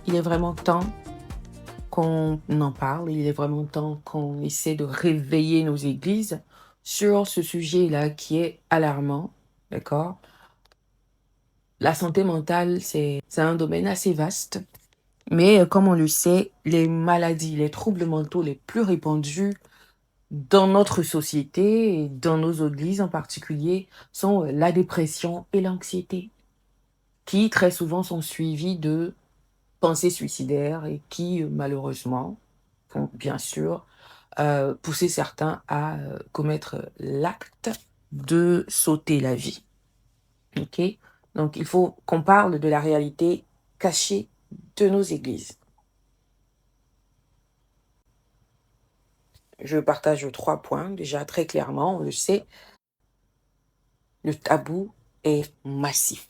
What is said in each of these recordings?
Il est vraiment temps qu'on en parle, il est vraiment temps qu'on essaie de réveiller nos églises sur ce sujet-là qui est alarmant, d'accord? La santé mentale, c'est un domaine assez vaste, mais comme on le sait, les maladies, les troubles mentaux les plus répandus dans notre société et dans nos églises en particulier sont la dépression et l'anxiété, qui très souvent sont suivis de pensées suicidaires et qui, malheureusement, vont bien sûr pousser certains à commettre l'acte de s'ôter la vie. Ok? Donc, il faut qu'on parle de la réalité cachée de nos églises. Je partage 3 points, déjà très clairement, on le sait, le tabou est massif.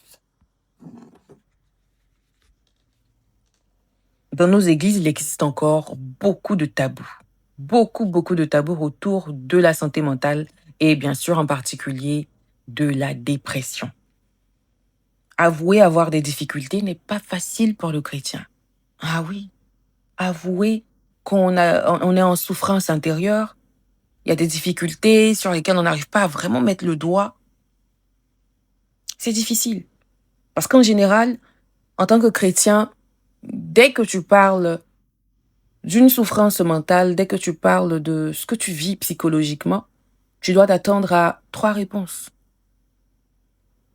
Dans nos églises, il existe encore beaucoup de tabous. Beaucoup de tabous autour de la santé mentale et bien sûr en particulier de la dépression. Avouer avoir des difficultés n'est pas facile pour le chrétien. Ah oui, avouer on est en souffrance intérieure, il y a des difficultés sur lesquelles on n'arrive pas à vraiment mettre le doigt. C'est difficile. Parce qu'en général, en tant que chrétien, dès que tu parles d'une souffrance mentale, dès que tu parles de ce que tu vis psychologiquement, tu dois t'attendre à 3 réponses.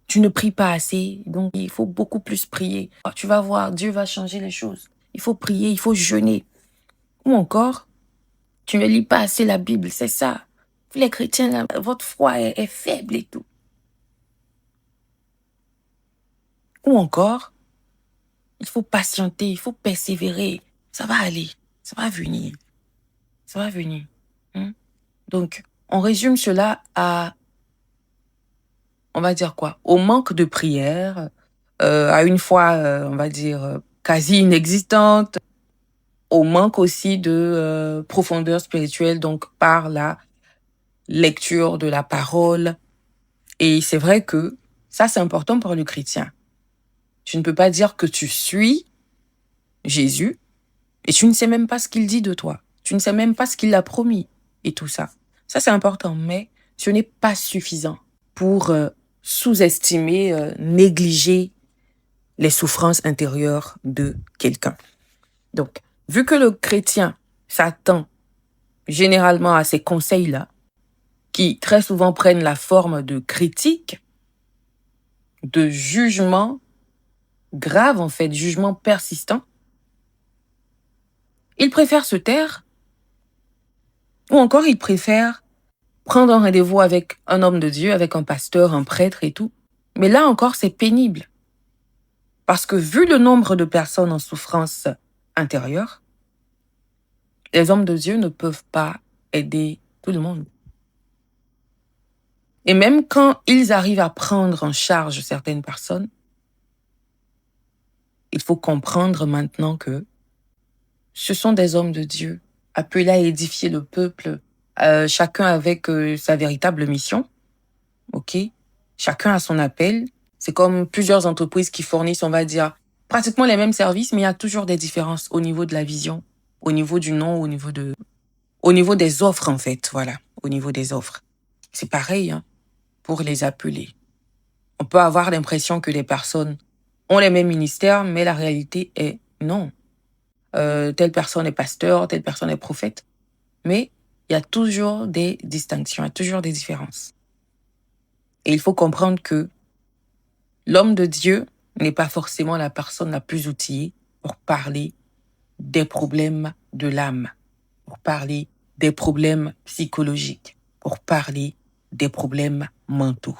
Tu ne pries pas assez, donc il faut beaucoup plus prier. Oh, tu vas voir, Dieu va changer les choses. Il faut prier, il faut jeûner. Ou encore, tu ne lis pas assez la Bible, c'est ça. Vous les chrétiens, là, votre foi est faible et tout. Ou encore, il faut patienter, il faut persévérer. Ça va aller, ça va venir. Ça va venir. Donc, on résume cela à, on va dire quoi? Au manque de prière, à une foi, on va dire, quasi inexistante, au manque aussi de profondeur spirituelle, donc par la lecture de la parole. Et c'est vrai que ça, c'est important pour le chrétien. Tu ne peux pas dire que tu suis Jésus et tu ne sais même pas ce qu'il dit de toi. Tu ne sais même pas ce qu'il a promis et tout ça. Ça, c'est important, mais ce n'est pas suffisant pour sous-estimer, négliger les souffrances intérieures de quelqu'un. Donc, vu que le chrétien s'attend généralement à ces conseils-là, qui très souvent prennent la forme de critiques, de jugements graves en fait, jugements persistants, il préfère se taire ou encore il préfère prendre un rendez-vous avec un homme de Dieu, avec un pasteur, un prêtre et tout. Mais là encore, c'est pénible. Parce que vu le nombre de personnes en souffrance intérieure, les hommes de Dieu ne peuvent pas aider tout le monde. Et même quand ils arrivent à prendre en charge certaines personnes, il faut comprendre maintenant que ce sont des hommes de Dieu appelés à édifier le peuple, chacun avec sa véritable mission. Ok? Chacun a son appel. C'est comme plusieurs entreprises qui fournissent, on va dire, pratiquement les mêmes services, mais il y a toujours des différences au niveau de la vision, au niveau du nom, au niveau des offres, en fait. Voilà. Au niveau des offres. C'est pareil, hein, pour les appelés. On peut avoir l'impression que les personnes ont les mêmes ministères, mais la réalité est non. Telle personne est pasteur, telle personne est prophète. Mais il y a toujours des distinctions, il y a toujours des différences. Et il faut comprendre que l'homme de Dieu n'est pas forcément la personne la plus outillée pour parler des problèmes de l'âme, pour parler des problèmes psychologiques, pour parler des problèmes mentaux.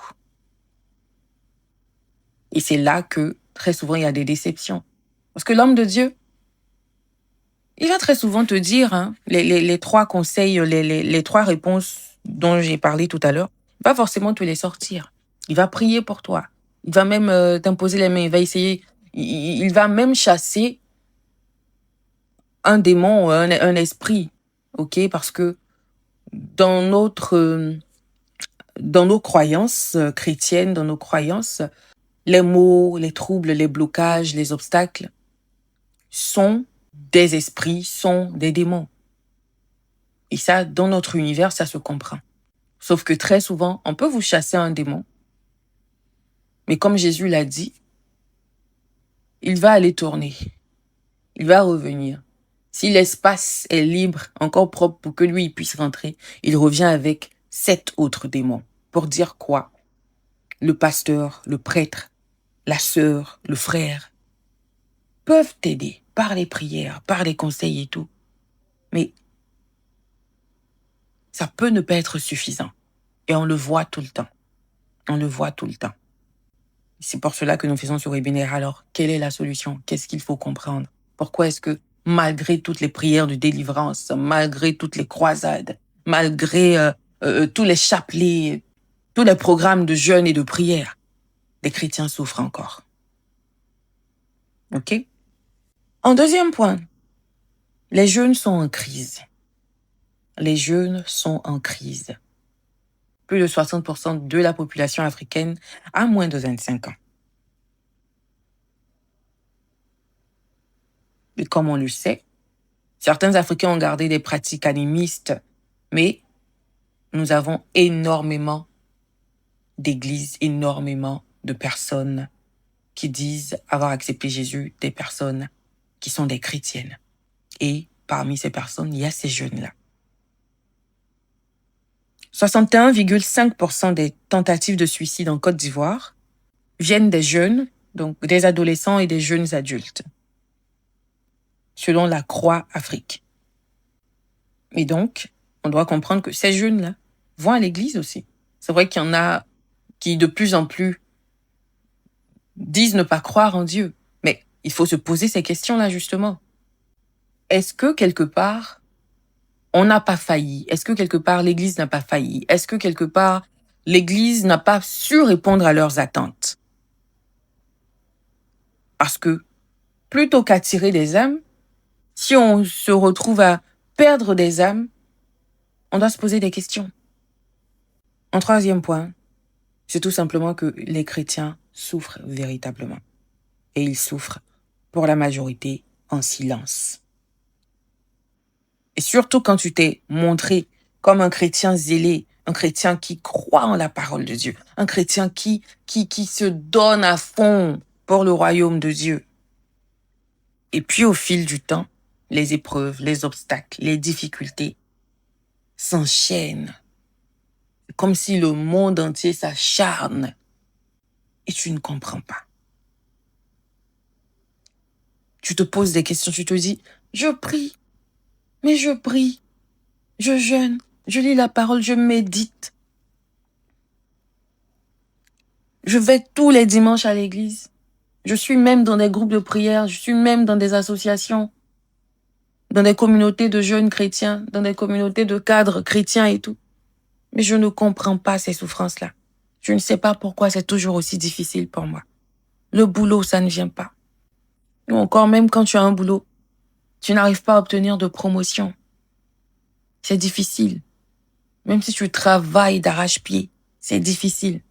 Et c'est là que très souvent il y a des déceptions. Parce que l'homme de Dieu, il va très souvent te dire les 3 conseils, les 3 réponses dont j'ai parlé tout à l'heure. Il va forcément te les sortir. Il va prier pour toi. Il va même t'imposer les mains. Il va essayer. Il va même chasser un démon, un esprit. Ok? Parce que dans nos croyances chrétiennes, dans nos croyances, les maux, les troubles, les blocages, les obstacles sont des esprits, sont des démons. Et ça, dans notre univers, ça se comprend. Sauf que très souvent, on peut vous chasser un démon, mais comme Jésus l'a dit, il va aller tourner, il va revenir. Si l'espace est libre, encore propre pour que lui il puisse rentrer, il revient avec 7 autres démons. Pour dire quoi? Le pasteur, le prêtre, la sœur, le frère peuvent t'aider par les prières, par les conseils et tout. Mais ça peut ne pas être suffisant. Et on le voit tout le temps. On le voit tout le temps. C'est pour cela que nous faisons ce webinaire. Alors, quelle est la solution? Qu'est-ce qu'il faut comprendre? Pourquoi est-ce que, malgré toutes les prières de délivrance, malgré toutes les croisades, malgré tous les chapelets, tous les programmes de jeûne et de prière, les chrétiens souffrent encore? OK? En deuxième point, les jeunes sont en crise. Les jeunes sont en crise. Plus de 60% de la population africaine a moins de 25 ans. Et comme on le sait, certains Africains ont gardé des pratiques animistes, mais nous avons énormément d'églises, énormément de personnes qui disent avoir accepté Jésus, des personnes qui sont des chrétiennes. Et parmi ces personnes, il y a ces jeunes-là. 61,5% des tentatives de suicide en Côte d'Ivoire viennent des jeunes, donc des adolescents et des jeunes adultes, selon la Croix Afrique. Et donc, on doit comprendre que ces jeunes-là vont à l'église aussi. C'est vrai qu'il y en a qui de plus en plus disent ne pas croire en Dieu. Mais il faut se poser ces questions-là, justement. Est-ce que quelque part, on n'a pas failli? Est-ce que quelque part, l'Église n'a pas failli? Est-ce que quelque part, l'Église n'a pas su répondre à leurs attentes? Parce que plutôt qu'attirer des âmes, si on se retrouve à perdre des âmes, on doit se poser des questions. En troisième point, c'est tout simplement que les chrétiens souffrent véritablement. Et ils souffrent, pour la majorité, en silence. Et surtout quand tu t'es montré comme un chrétien zélé, un chrétien qui croit en la parole de Dieu, un chrétien qui se donne à fond pour le royaume de Dieu. Et puis au fil du temps, les épreuves, les obstacles, les difficultés s'enchaînent. C'est comme si le monde entier s'acharne et tu ne comprends pas. Tu te poses des questions, tu te dis, je prie, mais je prie, je jeûne, je lis la parole, je médite. Je vais tous les dimanches à l'église. Je suis même dans des groupes de prière, je suis même dans des associations, dans des communautés de jeunes chrétiens, dans des communautés de cadres chrétiens et tout. Mais je ne comprends pas ces souffrances-là. Je ne sais pas pourquoi c'est toujours aussi difficile pour moi. Le boulot, ça ne vient pas. Ou encore, même quand tu as un boulot, tu n'arrives pas à obtenir de promotion. C'est difficile. Même si tu travailles d'arrache-pied, c'est difficile.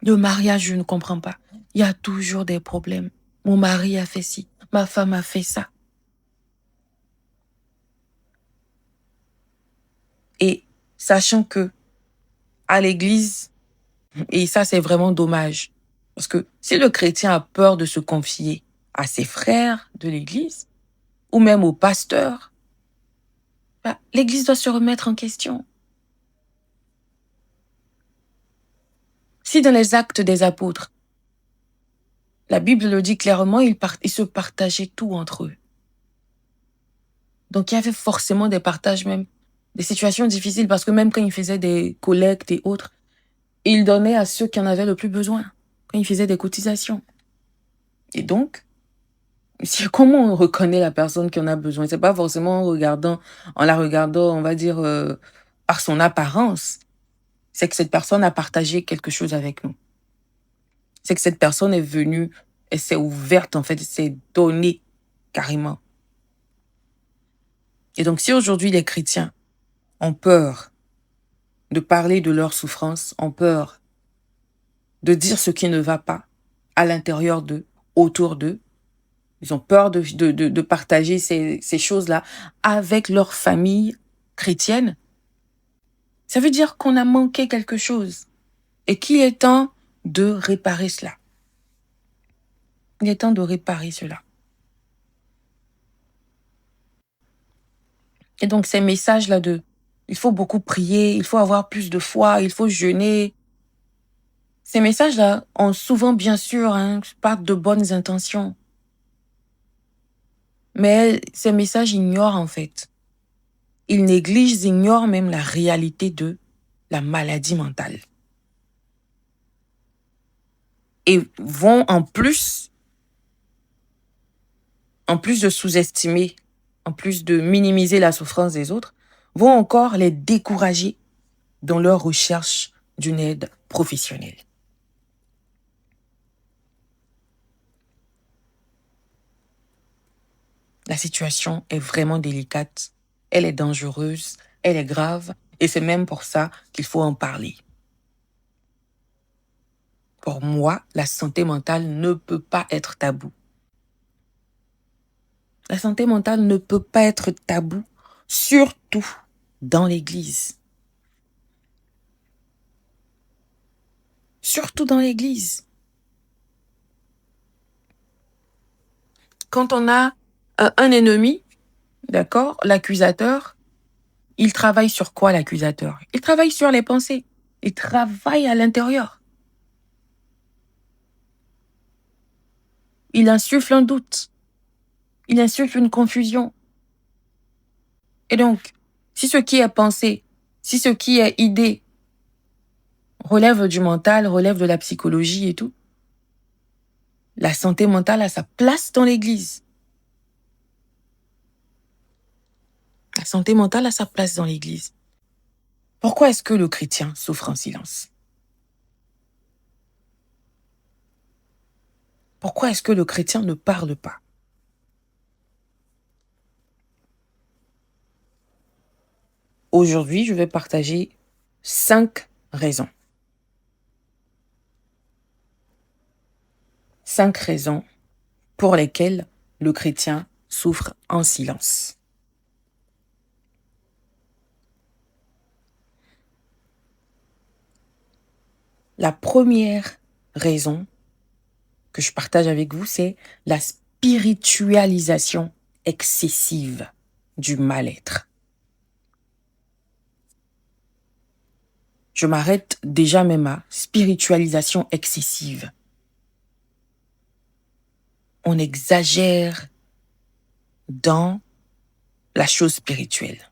Le mariage, je ne comprends pas. Il y a toujours des problèmes. Mon mari a fait ci, ma femme a fait ça. Et sachant que à l'église, et ça c'est vraiment dommage, parce que si le chrétien a peur de se confier à ses frères de l'église, ou même au pasteur, l'église doit se remettre en question. Si dans les actes des apôtres, la Bible le dit clairement, ils se partageaient tout entre eux. Donc il y avait forcément des partages, même des situations difficiles, parce que même quand ils faisaient des collectes et autres, ils donnaient à ceux qui en avaient le plus besoin, quand ils faisaient des cotisations. Et donc, comment on reconnaît la personne qui en a besoin? C'est pas forcément en la regardant, on va dire, par son apparence. C'est que cette personne a partagé quelque chose avec nous. C'est que cette personne est venue, elle s'est ouverte, en fait, elle s'est donnée carrément. Et donc, si aujourd'hui les chrétiens ont peur de parler de leur souffrance, ont peur de dire ce qui ne va pas à l'intérieur d'eux, autour d'eux, Ils ont peur de partager ces choses-là avec leur famille chrétienne. Ça veut dire qu'on a manqué quelque chose et qu'il est temps de réparer cela. Il est temps de réparer cela. Et donc ces messages-là il faut beaucoup prier, il faut avoir plus de foi, il faut jeûner. Ces messages-là ont souvent, bien sûr, partent de bonnes intentions. Mais ces messages ignorent en fait. Ils négligent, ils ignorent même la réalité de la maladie mentale. Et vont en plus de sous-estimer, en plus de minimiser la souffrance des autres, vont encore les décourager dans leur recherche d'une aide professionnelle. La situation est vraiment délicate, elle est dangereuse, elle est grave, et c'est même pour ça qu'il faut en parler. Pour moi, la santé mentale ne peut pas être tabou. La santé mentale ne peut pas être tabou, surtout dans l'Église. Surtout dans l'Église. Quand on a un ennemi, d'accord, l'accusateur, il travaille sur quoi l'accusateur? Il travaille sur les pensées. Il travaille à l'intérieur. Il insuffle un doute. Il insuffle une confusion. Et donc, si ce qui est pensé, si ce qui est idée relève du mental, relève de la psychologie et tout, la santé mentale a sa place dans l'Église. La santé mentale a sa place dans l'Église. Pourquoi est-ce que le chrétien souffre en silence? Pourquoi est-ce que le chrétien ne parle pas? Aujourd'hui, je vais partager 5 raisons. 5 raisons pour lesquelles le chrétien souffre en silence. La première raison que je partage avec vous, c'est la spiritualisation excessive du mal-être. Je m'arrête déjà même à spiritualisation excessive. On exagère dans la chose spirituelle.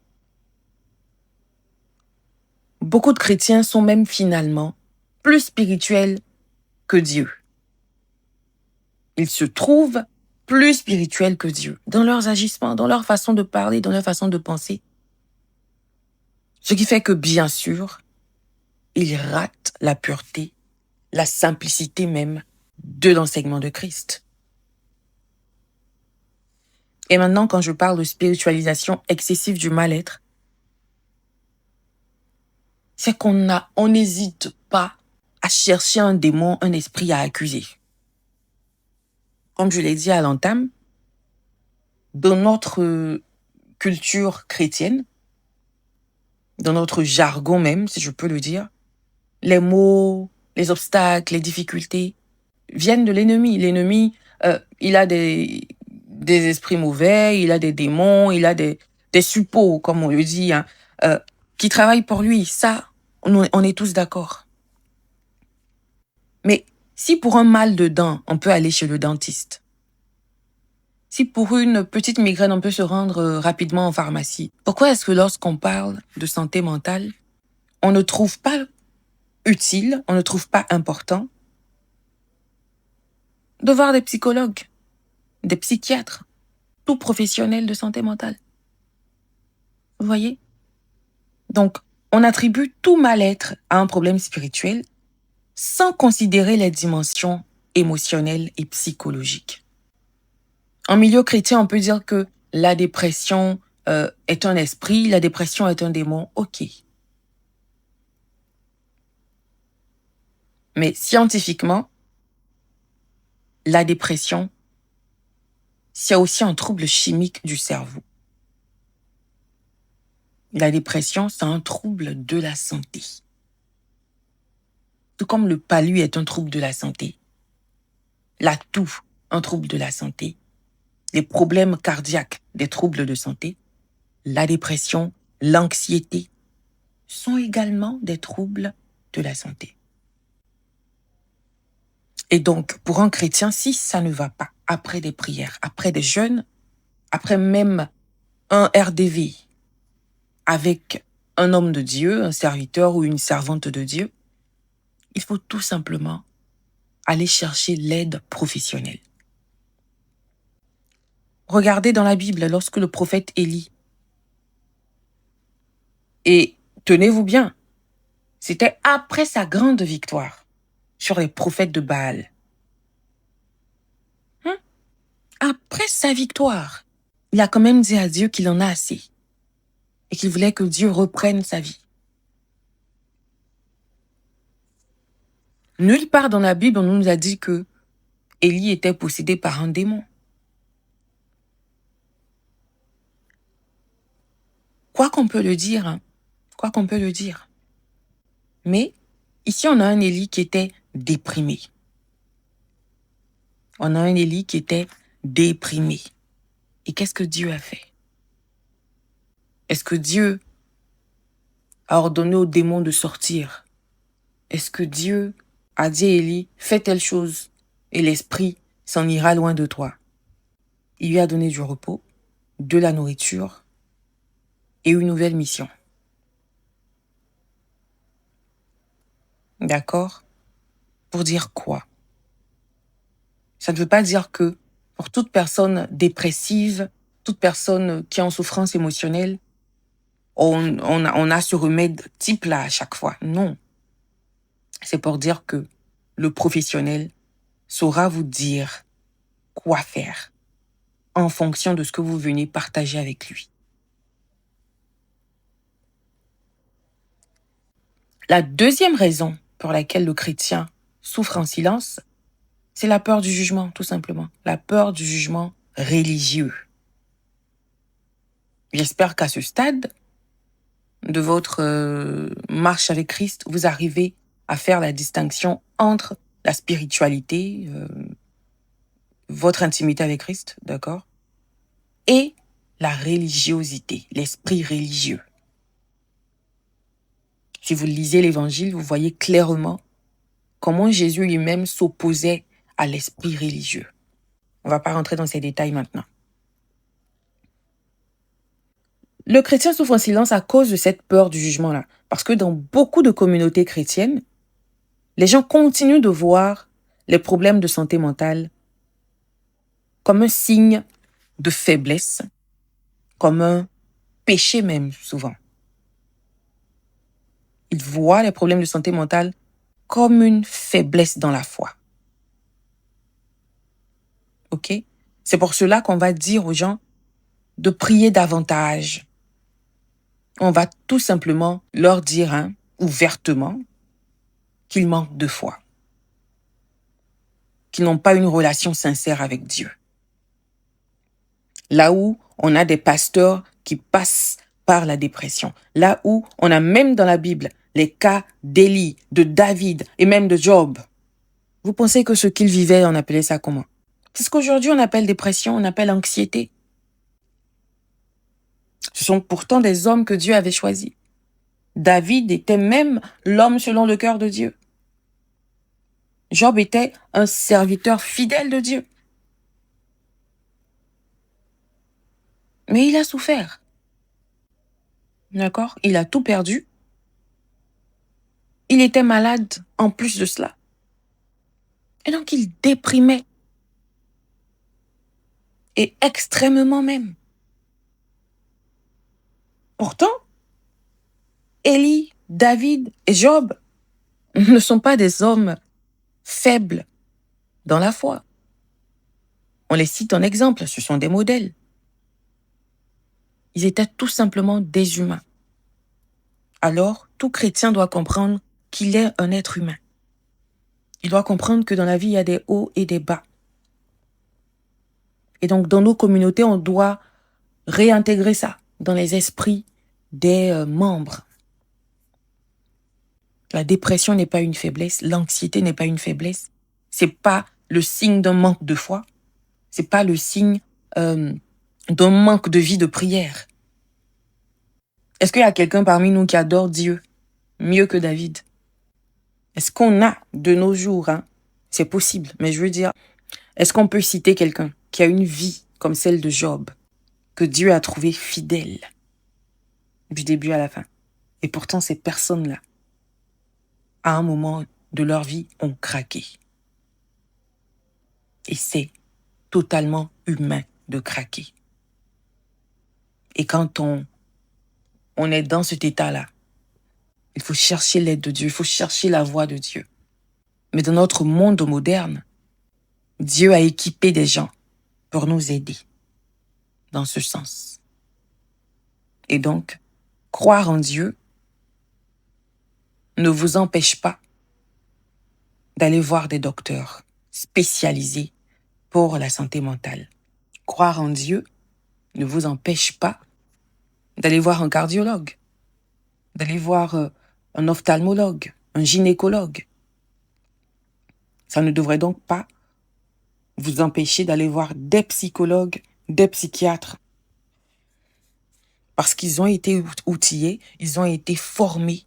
Beaucoup de chrétiens sont même finalement plus spirituels que Dieu. Ils se trouvent plus spirituels que Dieu dans leurs agissements, dans leur façon de parler, dans leur façon de penser. Ce qui fait que, bien sûr, ils ratent la pureté, la simplicité même de l'enseignement de Christ. Et maintenant, quand je parle de spiritualisation excessive du mal-être, c'est qu'on n'hésite pas à chercher un démon, un esprit à accuser. Comme je l'ai dit à l'entame, dans notre culture chrétienne, dans notre jargon même, si je peux le dire, les mots, les obstacles, les difficultés viennent de l'ennemi. L'ennemi, il a des esprits mauvais, il a des démons, il a des suppôts, comme on le dit, qui travaillent pour lui. Ça, on est tous d'accord. Mais si pour un mal de dents, on peut aller chez le dentiste, si pour une petite migraine, on peut se rendre rapidement en pharmacie, pourquoi est-ce que lorsqu'on parle de santé mentale, on ne trouve pas utile, on ne trouve pas important de voir des psychologues, des psychiatres, tout professionnels de santé mentale? Vous voyez? Donc, on attribue tout mal-être à un problème spirituel sans considérer les dimensions émotionnelles et psychologiques. En milieu chrétien, on peut dire que la dépression est un esprit, la dépression est un démon, ok. Mais scientifiquement, la dépression c'est aussi un trouble chimique du cerveau. La dépression, c'est un trouble de la santé. Tout comme le palu est un trouble de la santé, la toux, un trouble de la santé, les problèmes cardiaques, des troubles de santé, la dépression, l'anxiété sont également des troubles de la santé. Et donc, pour un chrétien, si ça ne va pas, après des prières, après des jeûnes, après même un RDV avec un homme de Dieu, un serviteur ou une servante de Dieu, il faut tout simplement aller chercher l'aide professionnelle. Regardez dans la Bible, lorsque le prophète Élie, et tenez-vous bien, c'était après sa grande victoire sur les prophètes de Baal. Après sa victoire, il a quand même dit à Dieu qu'il en a assez et qu'il voulait que Dieu reprenne sa vie. Nulle part dans la Bible, on nous a dit que Élie était possédé par un démon. Quoi qu'on peut le dire, quoi qu'on peut le dire. Mais ici, on a un Élie qui était déprimé. On a un Élie qui était déprimé. Et qu'est-ce que Dieu a fait? Est-ce que Dieu a ordonné au démon de sortir? Est-ce que Dieu a dit à Élie, fais telle chose et l'esprit s'en ira loin de toi? Il lui a donné du repos, de la nourriture et une nouvelle mission. D'accord? Pour dire quoi? Ça ne veut pas dire que pour toute personne dépressive, toute personne qui est en souffrance émotionnelle, on a ce remède type-là à chaque fois. Non. C'est pour dire que le professionnel saura vous dire quoi faire en fonction de ce que vous venez partager avec lui. La deuxième raison pour laquelle le chrétien souffre en silence, c'est la peur du jugement, tout simplement. La peur du jugement religieux. J'espère qu'à ce stade de votre marche avec Christ, vous arrivez à faire la distinction entre la spiritualité, votre intimité avec Christ, d'accord, et la religiosité, l'esprit religieux. Si vous lisez l'Évangile, vous voyez clairement comment Jésus lui-même s'opposait à l'esprit religieux. On ne va pas rentrer dans ces détails maintenant. Le chrétien souffre en silence à cause de cette peur du jugement-là. Parce que dans beaucoup de communautés chrétiennes, les gens continuent de voir les problèmes de santé mentale comme un signe de faiblesse, comme un péché même souvent. Ils voient les problèmes de santé mentale comme une faiblesse dans la foi. Ok? C'est pour cela qu'on va dire aux gens de prier davantage. On va tout simplement leur dire ouvertement qu'ils manquent de foi, qu'ils n'ont pas une relation sincère avec Dieu. Là où on a des pasteurs qui passent par la dépression, là où on a même dans la Bible les cas d'Élie, de David et même de Job. Vous pensez que ce qu'ils vivaient, on appelait ça comment? C'est ce qu'aujourd'hui on appelle dépression, on appelle anxiété. Ce sont pourtant des hommes que Dieu avait choisis. David était même l'homme selon le cœur de Dieu. Job était un serviteur fidèle de Dieu. Mais il a souffert. D'accord? Il a tout perdu. Il était malade en plus de cela. Et donc il déprimait. Et extrêmement même. Pourtant, Élie, David et Job ne sont pas des hommes faibles dans la foi. On les cite en exemple, ce sont des modèles. Ils étaient tout simplement des humains. Alors, tout chrétien doit comprendre qu'il est un être humain. Il doit comprendre que dans la vie, il y a des hauts et des bas. Et donc, dans nos communautés, on doit réintégrer ça dans les esprits des membres. La dépression n'est pas une faiblesse, l'anxiété n'est pas une faiblesse. C'est pas le signe d'un manque de foi. C'est pas le signe d'un manque de vie de prière. Est-ce qu'il y a quelqu'un parmi nous qui adore Dieu mieux que David? Est-ce qu'on a de nos jours, c'est possible, mais je veux dire, est-ce qu'on peut citer quelqu'un qui a une vie comme celle de Job, que Dieu a trouvé fidèle du début à la fin? Et pourtant, ces personnes-là, à un moment de leur vie, ont craqué. Et c'est totalement humain de craquer. Et quand on est dans cet état-là, il faut chercher l'aide de Dieu, il faut chercher la voix de Dieu. Mais dans notre monde moderne, Dieu a équipé des gens pour nous aider dans ce sens. Et donc, croire en Dieu ne vous empêche pas d'aller voir des docteurs spécialisés pour la santé mentale. Croire en Dieu ne vous empêche pas d'aller voir un cardiologue, d'aller voir un ophtalmologue, un gynécologue. Ça ne devrait donc pas vous empêcher d'aller voir des psychologues, des psychiatres. Parce qu'ils ont été outillés, ils ont été formés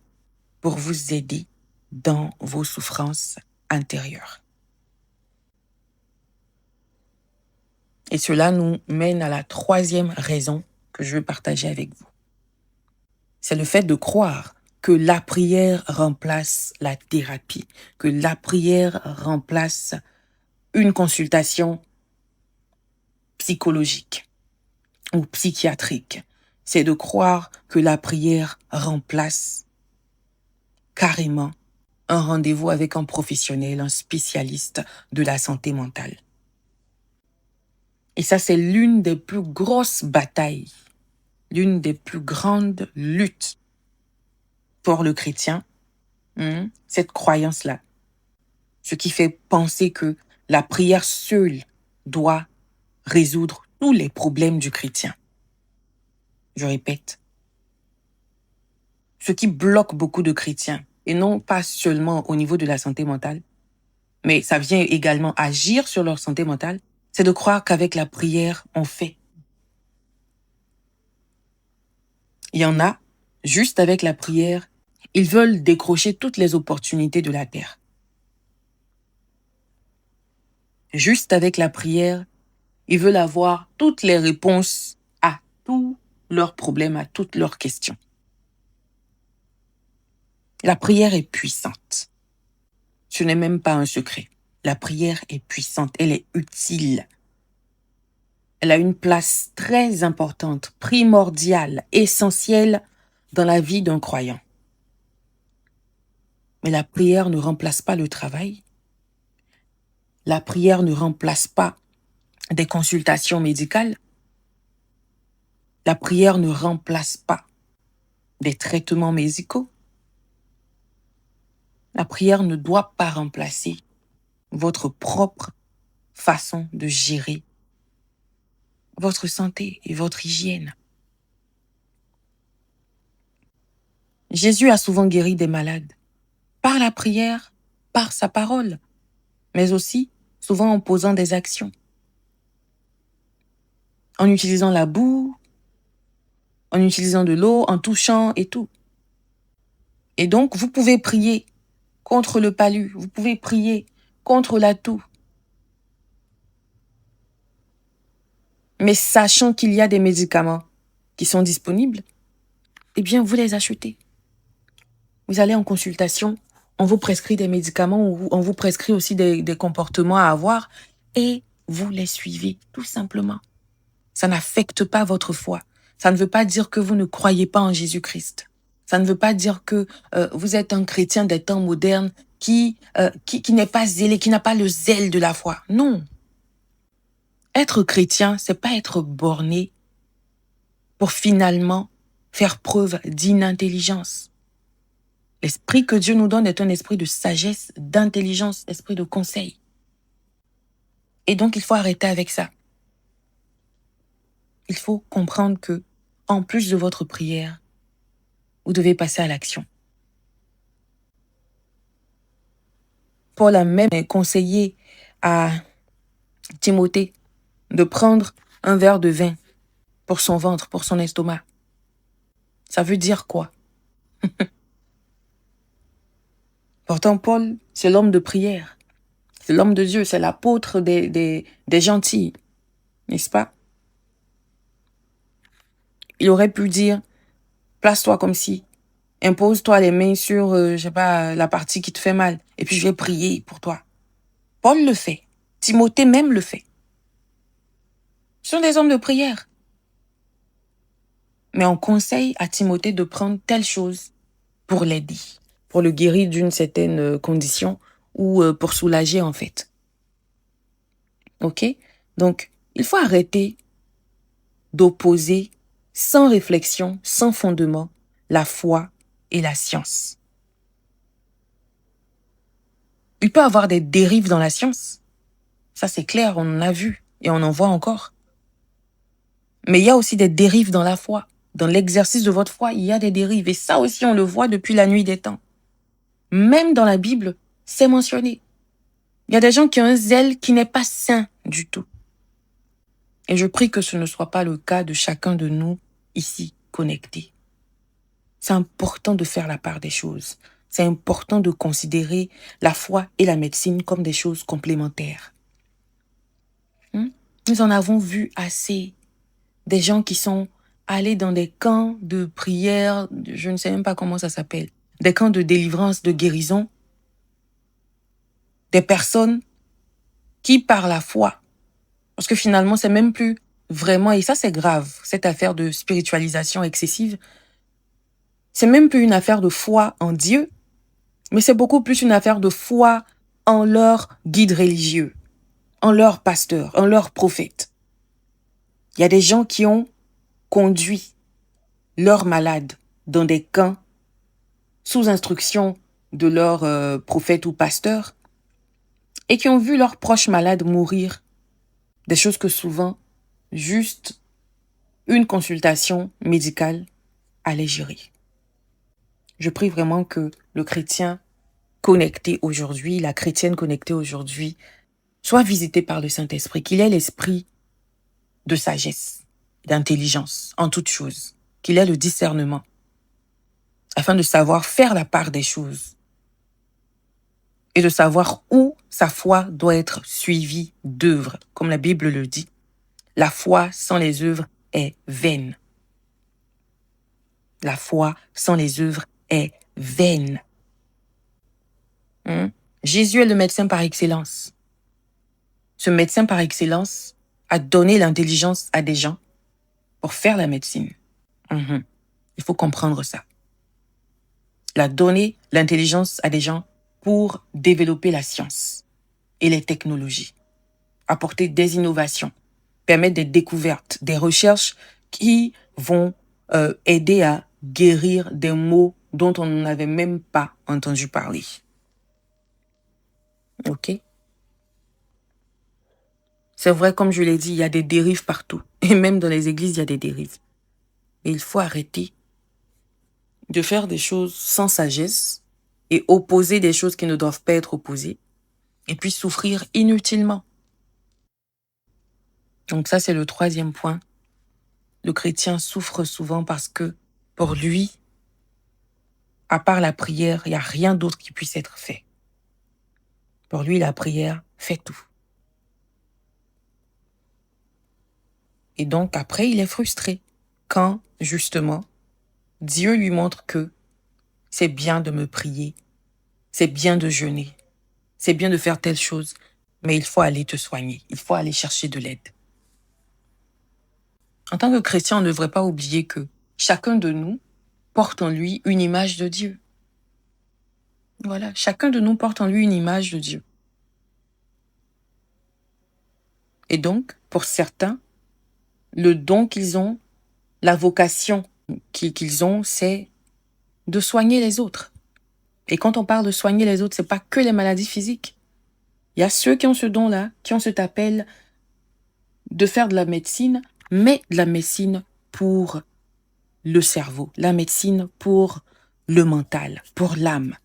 pour vous aider dans vos souffrances intérieures. Et cela nous mène à la troisième raison que je veux partager avec vous. C'est le fait de croire que la prière remplace la thérapie, que la prière remplace une consultation psychologique ou psychiatrique. C'est de croire que la prière remplace carrément un rendez-vous avec un professionnel, un spécialiste de la santé mentale. Et ça, c'est l'une des plus grosses batailles, l'une des plus grandes luttes pour le chrétien, cette croyance-là. Ce qui fait penser que la prière seule doit résoudre tous les problèmes du chrétien. Je répète, ce qui bloque beaucoup de chrétiens, et non pas seulement au niveau de la santé mentale, mais ça vient également agir sur leur santé mentale, c'est de croire qu'avec la prière, on fait. Il y en a, juste avec la prière, ils veulent décrocher toutes les opportunités de la terre. Juste avec la prière, ils veulent avoir toutes les réponses à tous leurs problèmes, à toutes leurs questions. La prière est puissante. Ce n'est même pas un secret. La prière est puissante, elle est utile. Elle a une place très importante, primordiale, essentielle dans la vie d'un croyant. Mais la prière ne remplace pas le travail. La prière ne remplace pas des consultations médicales. La prière ne remplace pas des traitements médicaux. La prière ne doit pas remplacer votre propre façon de gérer votre santé et votre hygiène. Jésus a souvent guéri des malades par la prière, par sa parole, mais aussi souvent en posant des actions, en utilisant la boue, en utilisant de l'eau, en touchant et tout. Et donc, vous pouvez prier contre le palu, vous pouvez prier contre la toux. Mais sachant qu'il y a des médicaments qui sont disponibles, eh bien, vous les achetez. Vous allez en consultation, on vous prescrit des médicaments ou on vous prescrit aussi des comportements à avoir et vous les suivez tout simplement. Ça n'affecte pas votre foi. Ça ne veut pas dire que vous ne croyez pas en Jésus-Christ. Ça ne veut pas dire que vous êtes un chrétien des temps modernes qui n'est pas zélé, qui n'a pas le zèle de la foi. Non. Être chrétien, c'est pas être borné pour finalement faire preuve d'inintelligence. L'esprit que Dieu nous donne est un esprit de sagesse, d'intelligence, esprit de conseil. Et donc, il faut arrêter avec ça. il faut comprendre que, en plus de votre prière, vous devez passer à l'action. Paul a même conseillé à Timothée de prendre un verre de vin pour son ventre, pour son estomac. Ça veut dire quoi? Pourtant, Paul, c'est l'homme de prière. C'est l'homme de Dieu, c'est l'apôtre des gentils, n'est-ce pas? Il aurait pu dire, place-toi comme si, impose-toi les mains sur, je sais pas, la partie qui te fait mal, et puis je vais prier pour toi. Paul le fait. Timothée même le fait. Ce sont des hommes de prière. Mais on conseille à Timothée de prendre telle chose pour l'aider, pour le guérir d'une certaine condition ou pour soulager en fait. Ok? Donc, il faut arrêter d'opposer sans réflexion, sans fondement, la foi et la science. Il peut y avoir des dérives dans la science. Ça, c'est clair, on en a vu et on en voit encore. Mais il y a aussi des dérives dans la foi. Dans l'exercice de votre foi, il y a des dérives. Et ça aussi, on le voit depuis la nuit des temps. Même dans la Bible, c'est mentionné. Il y a des gens qui ont un zèle qui n'est pas sain du tout. Et je prie que ce ne soit pas le cas de chacun de nous ici connectés. C'est important de faire la part des choses. C'est important de considérer la foi et la médecine comme des choses complémentaires. Nous en avons vu assez. Des gens qui sont allés dans des camps de prière, je ne sais même pas comment ça s'appelle, des camps de délivrance, de guérison. Des personnes qui, par la foi, parce que finalement, c'est même plus vraiment, et ça c'est grave, cette affaire de spiritualisation excessive, c'est même plus une affaire de foi en Dieu, mais c'est beaucoup plus une affaire de foi en leur guide religieux, en leur pasteur, en leur prophète. Il y a des gens qui ont conduit leurs malades dans des camps sous instruction de leur prophète ou pasteur et qui ont vu leurs proches malades mourir. Des choses que souvent, juste une consultation médicale allait gérer. Je prie vraiment que le chrétien connecté aujourd'hui, la chrétienne connectée aujourd'hui, soit visité par le Saint-Esprit, qu'il ait l'esprit de sagesse, d'intelligence en toutes choses, qu'il ait le discernement, afin de savoir faire la part des choses et de savoir où sa foi doit être suivie d'œuvres. Comme la Bible le dit, la foi sans les œuvres est vaine. La foi sans les œuvres est vaine. Jésus est le médecin par excellence. Ce médecin par excellence a donné l'intelligence à des gens pour faire la médecine. Il faut comprendre ça. Il a donné l'intelligence à des gens pour développer la science et les technologies, apporter des innovations, permettre des découvertes, des recherches qui vont aider à guérir des maux dont on n'avait même pas entendu parler. Ok? C'est vrai, comme je l'ai dit, il y a des dérives partout. Et même dans les églises, il y a des dérives. Et il faut arrêter de faire des choses sans sagesse et opposer des choses qui ne doivent pas être opposées. Et puis souffrir inutilement. Donc ça, c'est le troisième point. Le chrétien souffre souvent parce que pour lui, à part la prière, il n'y a rien d'autre qui puisse être fait. Pour lui, la prière fait tout. Et donc après, il est frustré quand, justement, Dieu lui montre que c'est bien de me prier, c'est bien de jeûner, c'est bien de faire telle chose, mais il faut aller te soigner, il faut aller chercher de l'aide. En tant que chrétien, on ne devrait pas oublier que chacun de nous porte en lui une image de Dieu. Voilà, chacun de nous porte en lui une image de Dieu. Et donc, pour certains, le don qu'ils ont, la vocation qu'ils ont, c'est de soigner les autres. Et quand on parle de soigner les autres, c'est pas que les maladies physiques. Il y a ceux qui ont ce don-là, qui ont cet appel de faire de la médecine mais la médecine pour le cerveau, la médecine pour le mental, pour l'âme.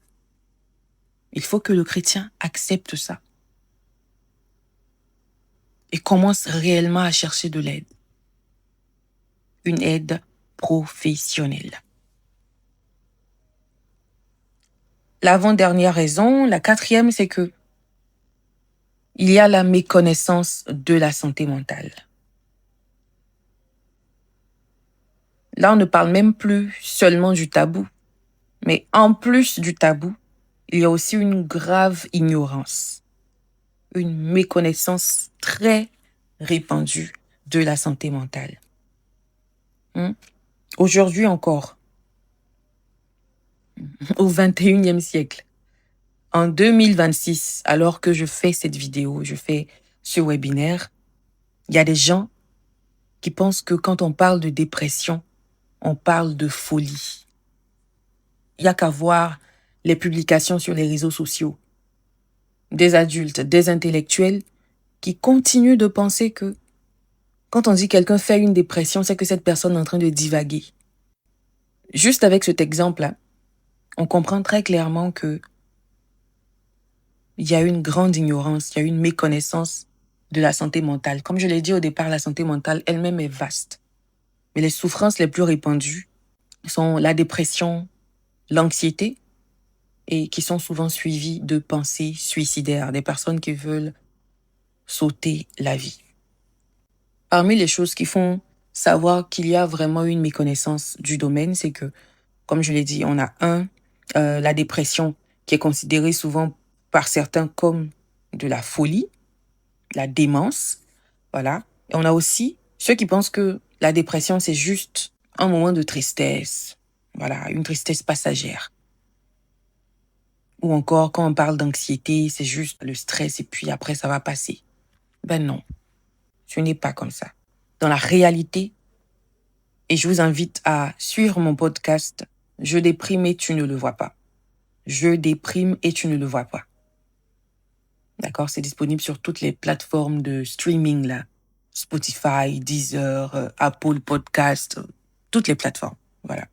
Il faut que le chrétien accepte ça et commence réellement à chercher de l'aide. Une aide professionnelle. L'avant-dernière raison, la quatrième, c'est que il y a la méconnaissance de la santé mentale. Là, on ne parle même plus seulement du tabou, mais en plus du tabou, il y a aussi une grave ignorance, une méconnaissance très répandue de la santé mentale. Aujourd'hui encore, au 21e siècle, en 2026, alors que je fais cette vidéo, je fais ce webinaire, il y a des gens qui pensent que quand on parle de dépression, on parle de folie. Il n'y a qu'à voir les publications sur les réseaux sociaux. Des adultes, des intellectuels qui continuent de penser que quand on dit quelqu'un fait une dépression, c'est que cette personne est en train de divaguer. Juste avec cet exemple-là, on comprend très clairement que il y a une grande ignorance, il y a une méconnaissance de la santé mentale. Comme je l'ai dit au départ, la santé mentale elle-même est vaste. Mais les souffrances les plus répandues sont la dépression, l'anxiété, et qui sont souvent suivies de pensées suicidaires, des personnes qui veulent s'ôter la vie. Parmi les choses qui font savoir qu'il y a vraiment une méconnaissance du domaine, c'est que, comme je l'ai dit, on a la dépression qui est considérée souvent par certains comme de la folie, la démence, voilà. Et on a aussi ceux qui pensent que la dépression, c'est juste un moment de tristesse, voilà, une tristesse passagère. Ou encore, quand on parle d'anxiété, c'est juste le stress et puis après, ça va passer. Ben non, ce n'est pas comme ça. Dans la réalité, et je vous invite à suivre mon podcast « Je déprime et tu ne le vois pas ». Je déprime et tu ne le vois pas. D'accord, c'est disponible sur toutes les plateformes de streaming là. Spotify, Deezer, Apple Podcast, toutes les plateformes. Voilà.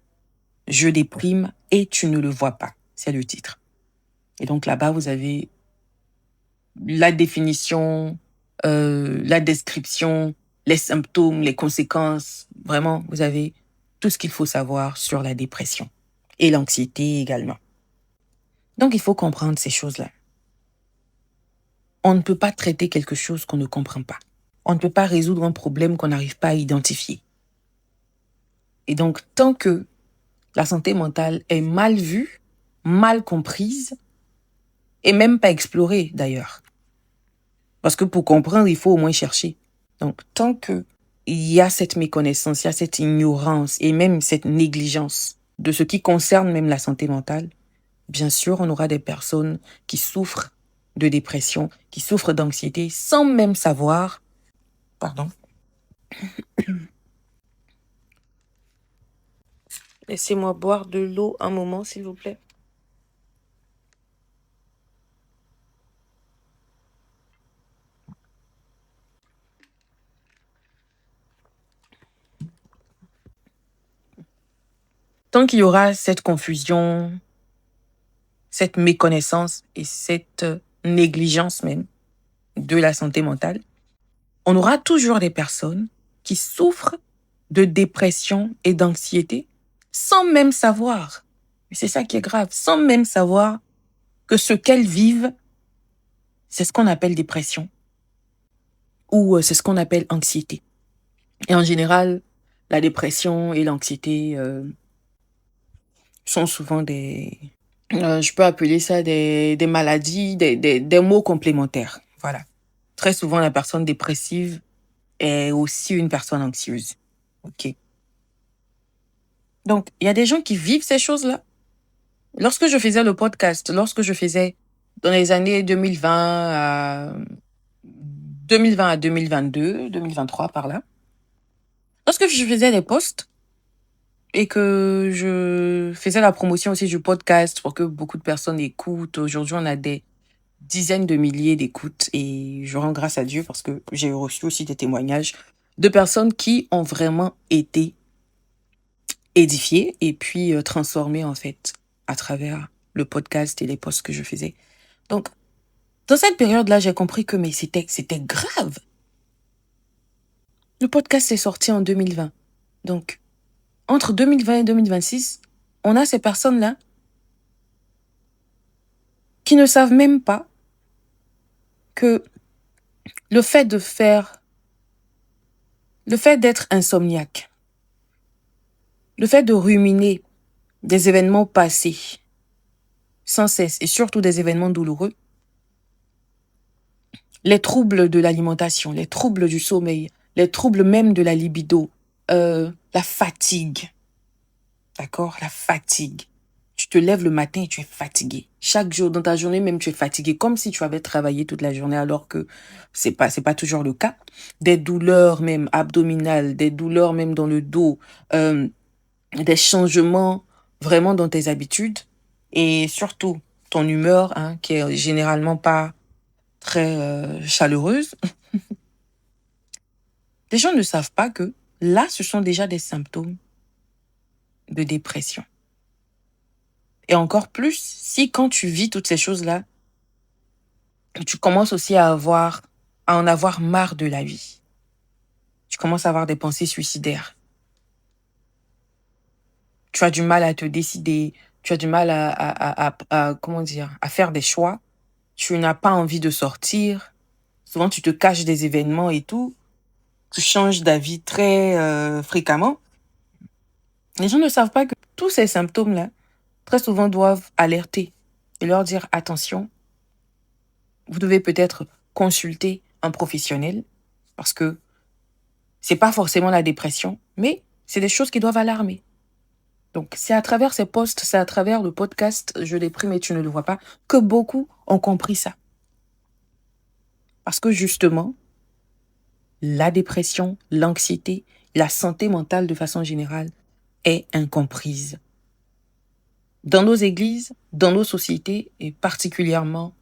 Je déprime et tu ne le vois pas. C'est le titre. Et donc là-bas, vous avez la définition, la description, les symptômes, les conséquences. Vraiment, vous avez tout ce qu'il faut savoir sur la dépression et l'anxiété également. Donc, il faut comprendre ces choses-là. On ne peut pas traiter quelque chose qu'on ne comprend pas. On ne peut pas résoudre un problème qu'on n'arrive pas à identifier. Et donc, tant que la santé mentale est mal vue, mal comprise, et même pas explorée d'ailleurs. Parce que pour comprendre, il faut au moins chercher. Donc, tant qu'il y a cette méconnaissance, il y a cette ignorance et même cette négligence de ce qui concerne même la santé mentale, bien sûr, on aura des personnes qui souffrent de dépression, qui souffrent d'anxiété sans même savoir. Pardon. Laissez-moi boire de l'eau un moment, s'il vous plaît. Tant qu'il y aura cette confusion, cette méconnaissance et cette négligence même de la santé mentale, on aura toujours des personnes qui souffrent de dépression et d'anxiété sans même savoir. Et c'est ça qui est grave, sans même savoir que ce qu'elles vivent, c'est ce qu'on appelle dépression ou c'est ce qu'on appelle anxiété. Et en général, la dépression et l'anxiété sont souvent je peux appeler ça des maladies, des maux complémentaires. Voilà. Très souvent, la personne dépressive est aussi une personne anxieuse. OK. Donc, il y a des gens qui vivent ces choses-là. Lorsque je faisais le podcast, lorsque je faisais dans les années 2020 à 2022, 2023 par là, lorsque je faisais des posts et que je faisais la promotion aussi du podcast pour que beaucoup de personnes écoutent, aujourd'hui on a des dizaines de milliers d'écoutes et je rends grâce à Dieu parce que j'ai reçu aussi des témoignages de personnes qui ont vraiment été édifiées et puis transformées en fait à travers le podcast et les posts que je faisais. Donc, dans cette période-là, j'ai compris que mais c'était grave. Le podcast est sorti en 2020. Donc, entre 2020 et 2026, on a ces personnes-là qui ne savent même pas que le fait d'être insomniaque, le fait de ruminer des événements passés sans cesse et surtout des événements douloureux, les troubles de l'alimentation, les troubles du sommeil, les troubles même de la libido, la fatigue, d'accord? La fatigue. Tu te lèves le matin et tu es fatigué. Chaque jour dans ta journée même tu es fatigué, comme si tu avais travaillé toute la journée alors que c'est pas toujours le cas. Des douleurs même abdominales, des douleurs même dans le dos, des changements vraiment dans tes habitudes et surtout ton humeur qui est généralement pas très chaleureuse. Les gens ne savent pas que là, ce sont déjà des symptômes de dépression. Et encore plus si quand tu vis toutes ces choses-là, tu commences aussi à en avoir marre de la vie. Tu commences à avoir des pensées suicidaires. Tu as du mal à te décider, tu as du mal à faire des choix. Tu n'as pas envie de sortir. Souvent, tu te caches des événements et tout. Tu changes d'avis très fréquemment. Les gens ne savent pas que tous ces symptômes-là, très souvent, doivent alerter et leur dire attention, vous devez peut-être consulter un professionnel parce que c'est pas forcément la dépression, mais c'est des choses qui doivent alarmer. Donc, c'est à travers ces posts, c'est à travers le podcast, je l'ai pris mais tu ne le vois pas, que beaucoup ont compris ça. Parce que justement, la dépression, l'anxiété, la santé mentale de façon générale est incomprise. Dans nos églises, dans nos sociétés et particulièrement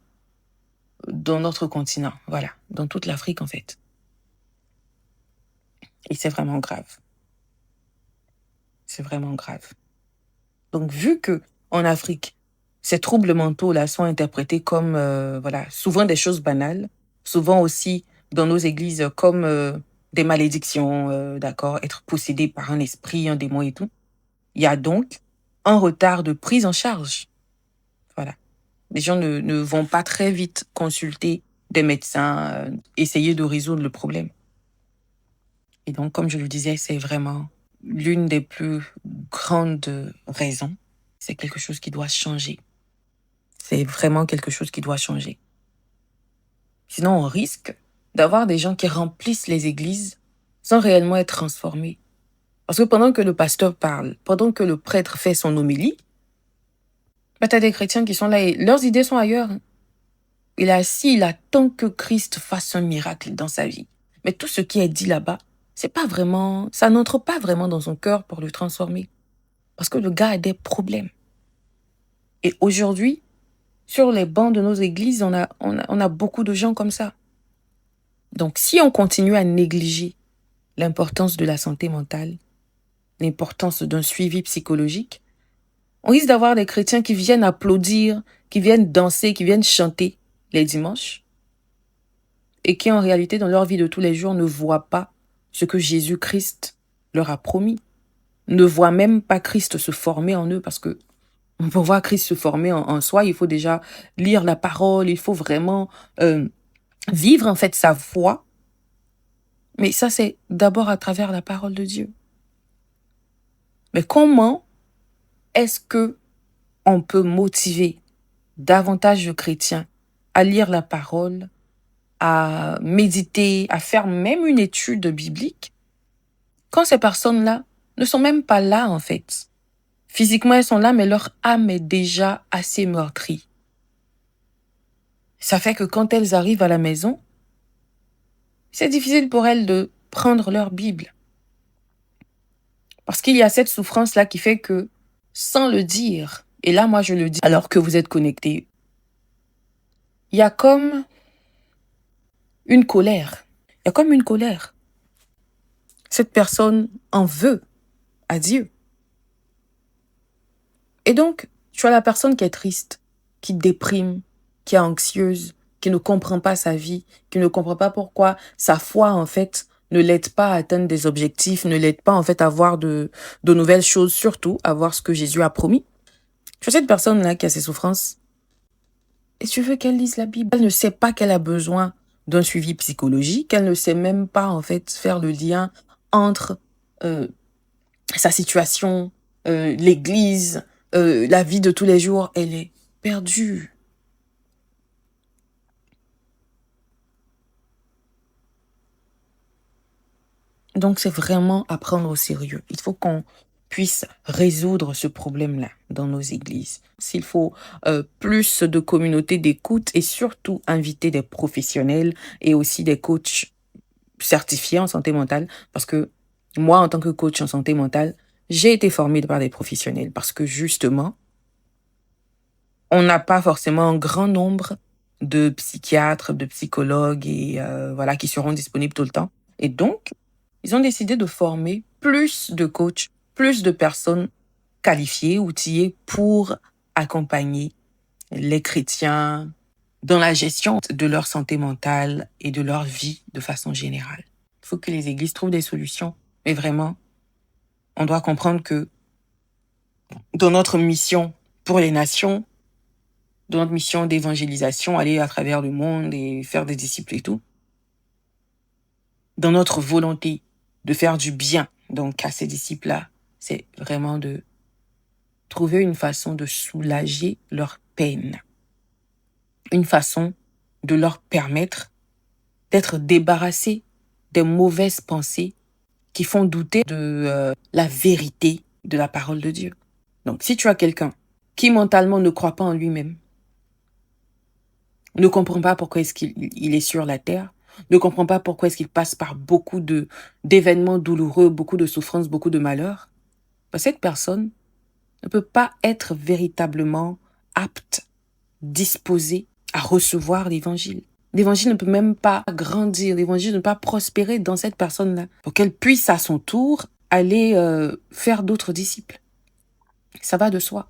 dans notre continent, voilà, dans toute l'Afrique en fait. Et c'est vraiment grave. C'est vraiment grave. Donc vu que en Afrique, ces troubles mentaux-là sont interprétés comme souvent des choses banales, souvent aussi dans nos églises comme des malédictions, d'accord, être possédé par un esprit, un démon et tout. Il y a donc un retard de prise en charge. Voilà. Les gens ne vont pas très vite consulter des médecins, essayer de résoudre le problème. Et donc, comme je le disais, c'est vraiment l'une des plus grandes raisons. C'est quelque chose qui doit changer. C'est vraiment quelque chose qui doit changer. Sinon, on risque d'avoir des gens qui remplissent les églises sans réellement être transformés. Parce que pendant que le pasteur parle, pendant que le prêtre fait son homélie, t'as des chrétiens qui sont là et leurs idées sont ailleurs. Il est assis, il attend que Christ fasse un miracle dans sa vie. Mais tout ce qui est dit là-bas, ça n'entre pas vraiment dans son cœur pour le transformer. Parce que le gars a des problèmes. Et aujourd'hui, sur les bancs de nos églises, on a beaucoup de gens comme ça. Donc, si on continue à négliger l'importance de la santé mentale, l'importance d'un suivi psychologique, on risque d'avoir des chrétiens qui viennent applaudir, qui viennent danser, qui viennent chanter les dimanches et qui, en réalité, dans leur vie de tous les jours, ne voient pas ce que Jésus-Christ leur a promis, ne voient même pas Christ se former en eux parce que pour voir Christ se former en soi, il faut déjà lire la parole, il faut vraiment vivre en fait sa foi. Mais ça, c'est d'abord à travers la parole de Dieu. Mais comment est-ce que on peut motiver davantage de chrétiens à lire la parole, à méditer, à faire même une étude biblique, quand ces personnes-là ne sont même pas là en fait? Physiquement, elles sont là, mais leur âme est déjà assez meurtrie. Ça fait que quand elles arrivent à la maison, c'est difficile pour elles de prendre leur Bible. Parce qu'il y a cette souffrance-là qui fait que, sans le dire, et là, moi, je le dis alors que vous êtes connectés, il y a comme une colère. Il y a comme une colère. Cette personne en veut à Dieu. Et donc, tu as la personne qui est triste, qui déprime, qui est anxieuse, qui ne comprend pas sa vie, qui ne comprend pas pourquoi sa foi, en fait, ne l'aide pas à atteindre des objectifs, ne l'aide pas, en fait, à voir de nouvelles choses, surtout à voir ce que Jésus a promis. Tu as cette personne-là qui a ses souffrances, et tu veux qu'elle lise la Bible. Elle ne sait pas qu'elle a besoin d'un suivi psychologique, elle ne sait même pas, en fait, faire le lien entre sa situation, l'église, la vie de tous les jours. Elle est perdue. Donc, c'est vraiment à prendre au sérieux. Il faut qu'on puisse résoudre ce problème-là dans nos églises. S'il faut plus de communautés d'écoute et surtout inviter des professionnels et aussi des coachs certifiés en santé mentale, parce que moi, en tant que coach en santé mentale, j'ai été formée par des professionnels parce que justement, on n'a pas forcément un grand nombre de psychiatres, de psychologues et voilà qui seront disponibles tout le temps. Et donc, ils ont décidé de former plus de coachs, plus de personnes qualifiées, outillées pour accompagner les chrétiens dans la gestion de leur santé mentale et de leur vie de façon générale. Il faut que les églises trouvent des solutions. Mais vraiment, on doit comprendre que dans notre mission pour les nations, dans notre mission d'évangélisation, aller à travers le monde et faire des disciples et tout, dans notre volonté de faire du bien donc à ces disciples-là, c'est vraiment de trouver une façon de soulager leur peine, une façon de leur permettre d'être débarrassés des mauvaises pensées qui font douter de la vérité de la parole de Dieu. Donc, si tu as quelqu'un qui mentalement ne croit pas en lui-même, ne comprend pas pourquoi est-ce qu'il est sur la terre, ne comprend pas pourquoi est-ce qu'il passe par beaucoup d'événements douloureux, beaucoup de souffrances, beaucoup de malheurs, cette personne ne peut pas être véritablement apte, disposée à recevoir l'évangile. L'évangile ne peut même pas grandir, l'évangile ne peut pas prospérer dans cette personne-là pour qu'elle puisse à son tour aller faire d'autres disciples. Ça va de soi.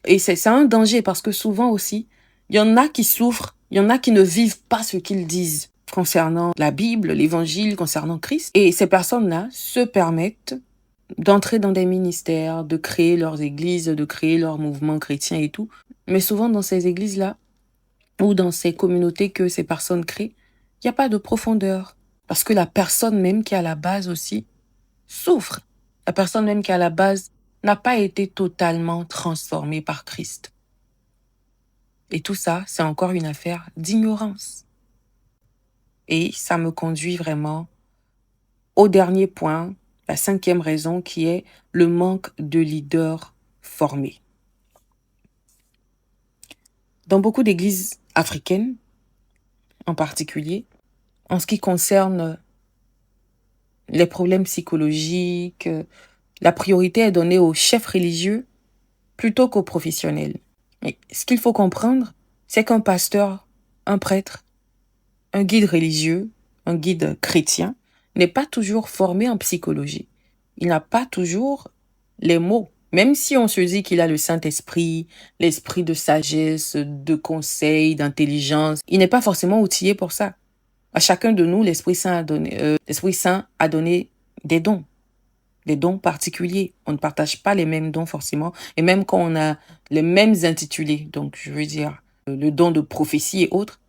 Et c'est un danger parce que souvent aussi, il y en a qui souffrent, il y en a qui ne vivent pas ce qu'ils disent concernant la Bible, l'évangile, concernant Christ. Et ces personnes-là se permettent d'entrer dans des ministères, de créer leurs églises, de créer leurs mouvements chrétiens et tout. Mais souvent dans ces églises-là, ou dans ces communautés que ces personnes créent, il n'y a pas de profondeur. Parce que la personne même qui est à la base aussi souffre. La personne même qui est à la base n'a pas été totalement transformée par Christ. Et tout ça, c'est encore une affaire d'ignorance. Et ça me conduit vraiment au dernier point, la 5e raison qui est le manque de leaders formés. Dans beaucoup d'églises africaines, en particulier, en ce qui concerne les problèmes psychologiques, la priorité est donnée aux chefs religieux plutôt qu'aux professionnels. Mais ce qu'il faut comprendre, c'est qu'un pasteur, un prêtre, un guide religieux, un guide chrétien, n'est pas toujours formé en psychologie. Il n'a pas toujours les mots. Même si on se dit qu'il a le Saint-Esprit, l'esprit de sagesse, de conseil, d'intelligence, il n'est pas forcément outillé pour ça. À chacun de nous, l'Esprit Saint a donné des dons particuliers. On ne partage pas les mêmes dons forcément. Et même quand on a les mêmes intitulés, donc je veux dire le don de prophétie et autres,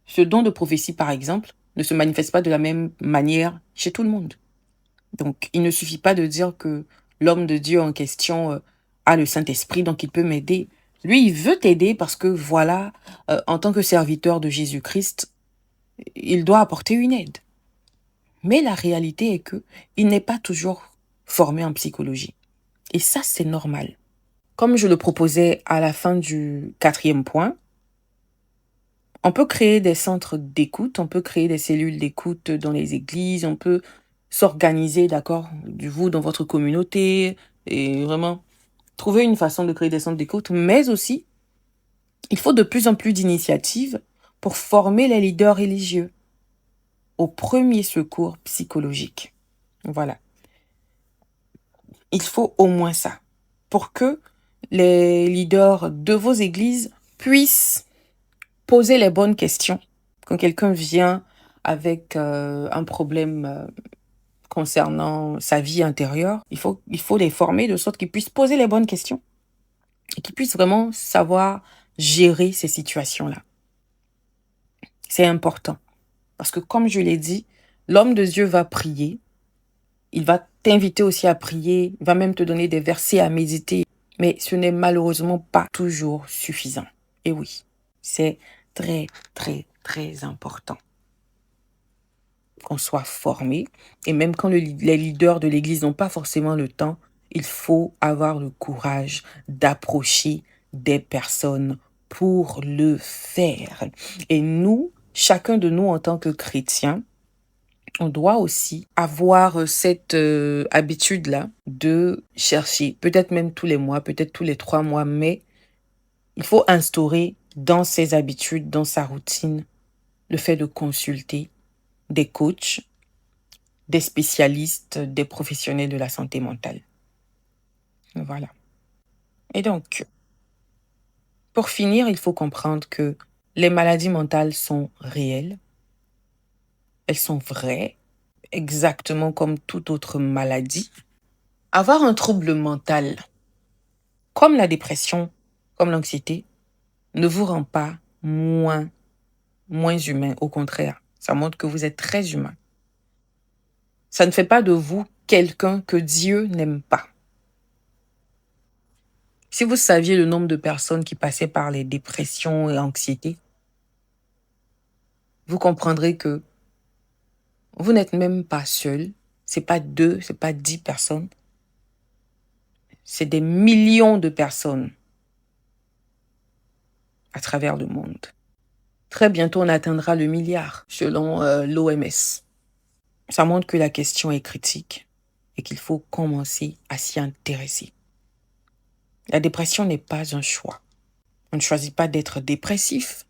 ce don de prophétie, par exemple, ne se manifeste pas de la même manière chez tout le monde. Donc, il ne suffit pas de dire que l'homme de Dieu en question a le Saint-Esprit, donc il peut m'aider. Lui, il veut t'aider parce que, voilà, en tant que serviteur de Jésus-Christ, il doit apporter une aide. Mais la réalité est que il n'est pas toujours formé en psychologie. Et ça, c'est normal. Comme je le proposais à la fin du 4e point, on peut créer des centres d'écoute, on peut créer des cellules d'écoute dans les églises, on peut s'organiser, d'accord, vous dans votre communauté et vraiment trouver une façon de créer des centres d'écoute, mais aussi, il faut de plus en plus d'initiatives pour former les leaders religieux au premier secours psychologique. Voilà. Il faut au moins ça pour que les leaders de vos églises puissent poser les bonnes questions. Quand quelqu'un vient avec un problème concernant sa vie intérieure, il faut les former de sorte qu'ils puissent poser les bonnes questions et qu'ils puissent vraiment savoir gérer ces situations-là. C'est important parce que comme je l'ai dit, l'homme de Dieu va prier, il va t'inviter aussi à prier, il va même te donner des versets à méditer, mais ce n'est malheureusement pas toujours suffisant. Et oui, c'est très, très, très important qu'on soit formé. Et même quand les leaders de l'Église n'ont pas forcément le temps, il faut avoir le courage d'approcher des personnes pour le faire. Et nous, chacun de nous en tant que chrétiens, on doit aussi avoir cette habitude-là de chercher, peut-être même tous les mois, peut-être tous les 3 mois, mais il faut instaurer dans ses habitudes, dans sa routine, le fait de consulter des coachs, des spécialistes, des professionnels de la santé mentale. Voilà. Et donc, pour finir, il faut comprendre que les maladies mentales sont réelles, elles sont vraies, exactement comme toute autre maladie. Avoir un trouble mental, comme la dépression, comme l'anxiété, ne vous rend pas moins humain. Au contraire, ça montre que vous êtes très humain. Ça ne fait pas de vous quelqu'un que Dieu n'aime pas. Si vous saviez le nombre de personnes qui passaient par les dépressions et anxiété, vous comprendrez que vous n'êtes même pas seul. C'est pas 2, c'est pas 10 personnes. C'est des millions de personnes à travers le monde. Très bientôt, on atteindra le milliard, selon l'OMS. Ça montre que la question est critique et qu'il faut commencer à s'y intéresser. La dépression n'est pas un choix. On ne choisit pas d'être dépressif.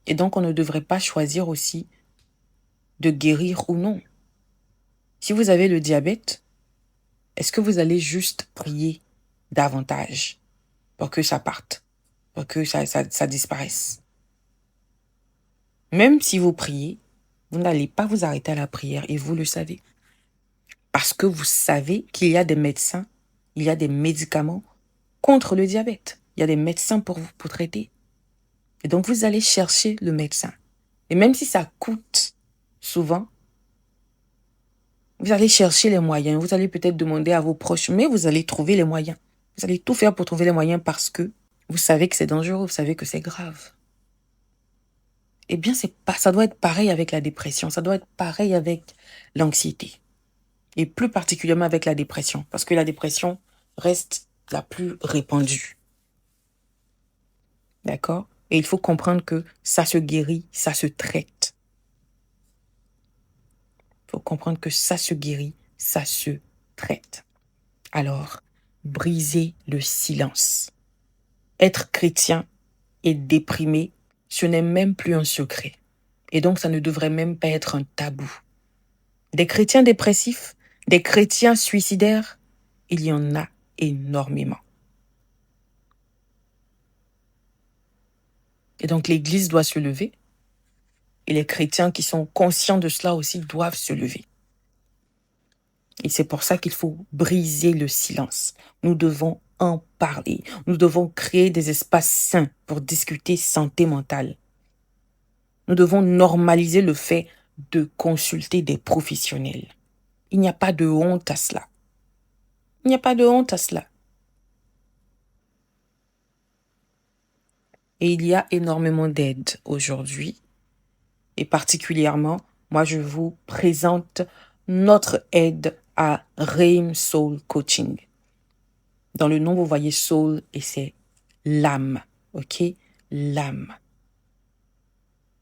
Et donc, on ne devrait pas choisir aussi de guérir ou non. Si vous avez le diabète, est-ce que vous allez juste prier davantage pour que ça parte, pour que ça disparaisse? Même si vous priez, vous n'allez pas vous arrêter à la prière et vous le savez. Parce que vous savez qu'il y a des médecins, il y a des médicaments contre le diabète. Il y a des médecins pour vous, pour traiter. Et donc, vous allez chercher le médecin. Et même si ça coûte souvent, vous allez chercher les moyens. Vous allez peut-être demander à vos proches, mais vous allez trouver les moyens. Vous allez tout faire pour trouver les moyens parce que vous savez que c'est dangereux, vous savez que c'est grave. Eh bien, ça doit être pareil avec la dépression. Ça doit être pareil avec l'anxiété. Et plus particulièrement avec la dépression. Parce que la dépression reste la plus répandue. D'accord? Et il faut comprendre que ça se guérit, ça se traite. Il faut comprendre que ça se guérit, ça se traite. Alors, brisez le silence. Être chrétien et déprimé, ce n'est même plus un secret. Et donc, ça ne devrait même pas être un tabou. Des chrétiens dépressifs, des chrétiens suicidaires, il y en a énormément. Et donc, l'Église doit se lever. Et les chrétiens qui sont conscients de cela aussi doivent se lever. Et c'est pour ça qu'il faut briser le silence. Nous devons en parler. Nous devons créer des espaces sains pour discuter santé mentale. Nous devons normaliser le fait de consulter des professionnels. Il n'y a pas de honte à cela. Il n'y a pas de honte à cela. Et il y a énormément d'aide aujourd'hui. Et particulièrement, moi, je vous présente notre aide à Reim Soul Coaching. Dans le nom, vous voyez soul et c'est l'âme. OK? L'âme.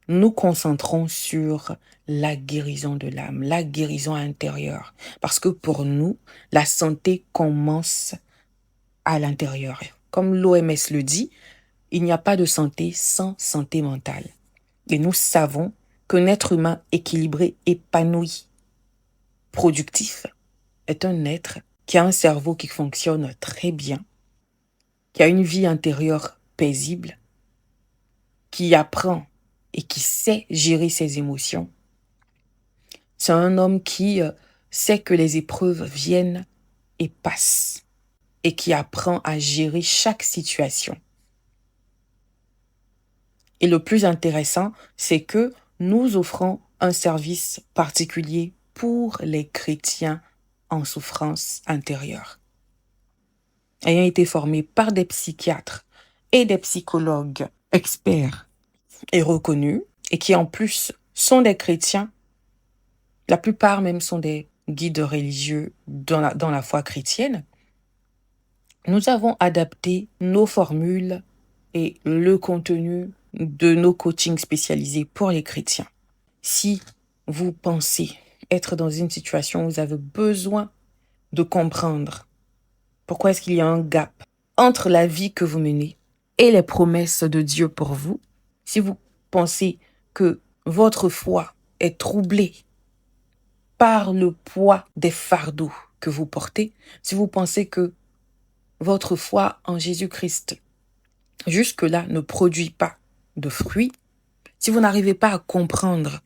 Nous concentrons sur la guérison de l'âme, la guérison intérieure. Parce que pour nous, la santé commence à l'intérieur. Comme l'OMS le dit, il n'y a pas de santé sans santé mentale. Et nous savons qu'un être humain équilibré, épanoui, productif, est un être qui a un cerveau qui fonctionne très bien, qui a une vie intérieure paisible, qui apprend et qui sait gérer ses émotions. C'est un homme qui sait que les épreuves viennent et passent et qui apprend à gérer chaque situation. Et le plus intéressant, c'est que nous offrons un service particulier pour les chrétiens en souffrance intérieure. Ayant été formés par des psychiatres et des psychologues experts et reconnus, et qui en plus sont des chrétiens, la plupart même sont des guides religieux dans la foi chrétienne, nous avons adapté nos formules et le contenu de nos coachings spécialisés pour les chrétiens. Si vous pensez être dans une situation où vous avez besoin de comprendre pourquoi est-ce qu'il y a un gap entre la vie que vous menez et les promesses de Dieu pour vous, si vous pensez que votre foi est troublée par le poids des fardeaux que vous portez, si vous pensez que votre foi en Jésus-Christ jusque-là ne produit pas de fruits, si vous n'arrivez pas à comprendre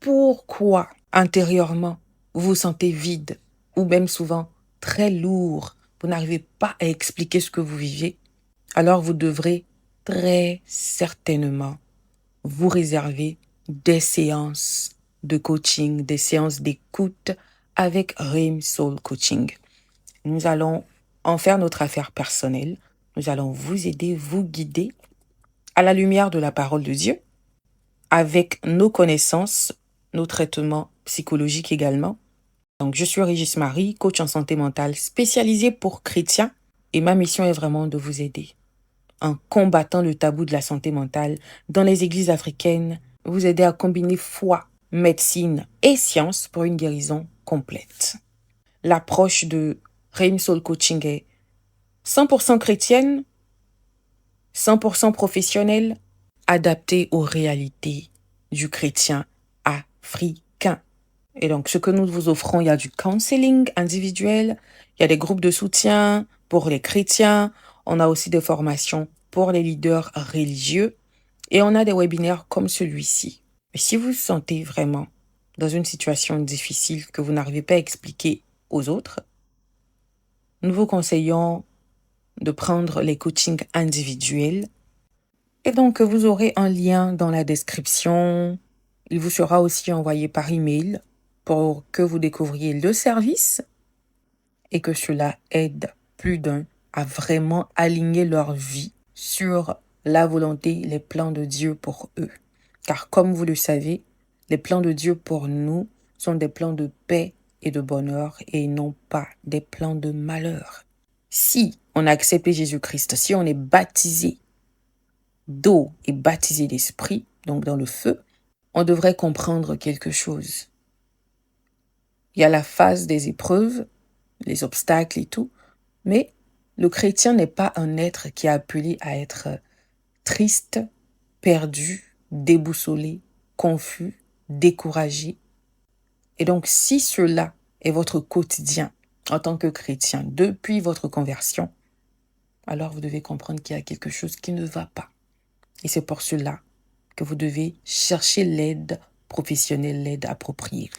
pourquoi intérieurement vous vous sentez vide ou même souvent très lourd, vous n'arrivez pas à expliquer ce que vous vivez, alors vous devrez très certainement vous réserver des séances de coaching, des séances d'écoute avec Reim Soul Coaching. Nous allons en faire notre affaire personnelle. Nous allons vous aider, vous guider à la lumière de la parole de Dieu, avec nos connaissances, nos traitements psychologiques également. Donc, je suis Régis Marie, coach en santé mentale spécialisée pour chrétiens, et ma mission est vraiment de vous aider en combattant le tabou de la santé mentale dans les églises africaines, vous aider à combiner foi, médecine et science pour une guérison complète. L'approche de Reim Soul Coaching est 100% chrétienne, 100% professionnelle, adaptée aux réalités du chrétien africain. Et donc, ce que nous vous offrons, il y a du counseling individuel, il y a des groupes de soutien pour les chrétiens, on a aussi des formations pour les leaders religieux et on a des webinaires comme celui-ci. Mais si vous vous sentez vraiment dans une situation difficile que vous n'arrivez pas à expliquer aux autres, nous vous conseillons de prendre les coachings individuels. Et donc, vous aurez un lien dans la description. Il vous sera aussi envoyé par email pour que vous découvriez le service et que cela aide plus d'un à vraiment aligner leur vie sur la volonté, les plans de Dieu pour eux. Car comme vous le savez, les plans de Dieu pour nous sont des plans de paix et de bonheur et non pas des plans de malheur. Si on a accepté Jésus-Christ, si on est baptisé d'eau et baptisé d'esprit, donc dans le feu, on devrait comprendre quelque chose. Il y a la phase des épreuves, les obstacles et tout, mais le chrétien n'est pas un être qui est appelé à être triste, perdu, déboussolé, confus, découragé. Et donc, si cela est votre quotidien en tant que chrétien depuis votre conversion, alors vous devez comprendre qu'il y a quelque chose qui ne va pas. Et c'est pour cela que vous devez chercher l'aide professionnelle, l'aide appropriée.